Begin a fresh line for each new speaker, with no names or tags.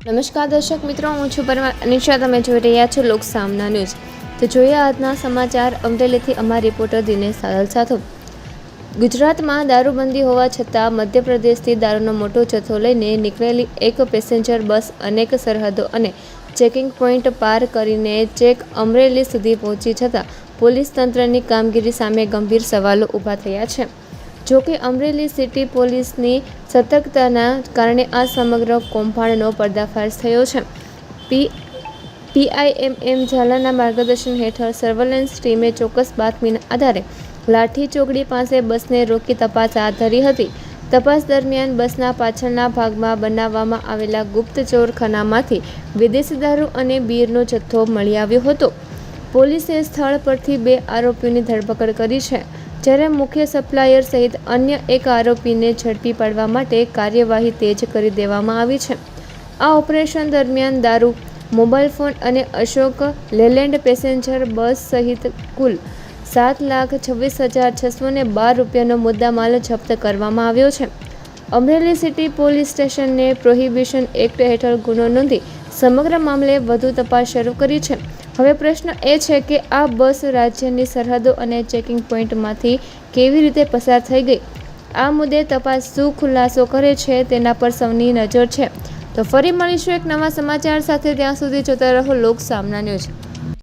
નમસ્કાર દર્શક મિત્રો, હું છું પરમાર અનિશા. તમે જોઈ રહ્યા છો લોક સામના ન્યૂઝ. તો જોઈએ આજના સમાચાર. અમરેલીથી અમારા રિપોર્ટર દિનેશ સાદલ સાથે. ગુજરાતમાં દારૂબંધી હોવા છતાં મધ્યપ્રદેશથી દારૂનો મોટો જથ્થો લઈને નીકળેલી એક પેસેન્જર બસ અનેક સરહદો અને ચેકિંગ પોઈન્ટ પાર કરીને અમરેલી સુધી પહોંચી છતાં પોલીસ તંત્રની કામગીરી સામે ગંભીર સવાલો ઊભા થયા છે. જોકે અમરેલી સિટી પોલીસની સતર્કતાના કારણે આ સમગ્ર કૌભાંડનો પર્દાફાશ થયો છે. PIMM ઝાલાના માર્ગદર્શન હેઠળ સર્વેલન્સ ટીમે ચોક્કસ બાતમીના આધારે લાઠી ચોકડી પાસે બસને રોકી તપાસ હાથ ધરી હતી. તપાસ દરમિયાન બસના પાછળના ભાગમાં બનાવવામાં આવેલા ગુપ્ત ચોરખાનામાંથી વિદેશી દારૂ અને બીરનો જથ્થો મળી આવ્યો હતો. પોલીસે સ્થળ પરથી 2 આરોપીઓની ધરપકડ કરી છે, જ્યારે મુખ્ય સપ્લાયર સહિત અન્ય એક આરોપીને ઝડપી પાડવા માટે કાર્યવાહી તેજ કરી દેવામાં આવી છે. આ ઓપરેશન દરમિયાન દારૂ, મોબાઈલ ફોન અને અશોક લેલેન્ડ પેસેન્જર બસ સહિત કુલ 7,26,612 રૂપિયાનો મુદ્દામાલ જપ્ત કરવામાં આવ્યો છે. અમરેલી સિટી પોલીસ સ્ટેશને પ્રોહિબિશન એક્ટ હેઠળ ગુનો નોંધી સમગ્ર મામલે વધુ તપાસ શરૂ કરી છે. હવે પ્રશ્ન એ છે કે આ બસ રાજ્યની સરહદો અને ચેકિંગ પોઈન્ટમાંથી કેવી રીતે પસાર થઈ ગઈ. આ મુદ્દે તપાસ શું ખુલાસો કરે છે તેના પર સૌની નજર છે. તો ફરી મળીશું એક નવા સમાચાર સાથે. ત્યાં સુધી જોતા રહો લોક સામના ન્યૂઝ.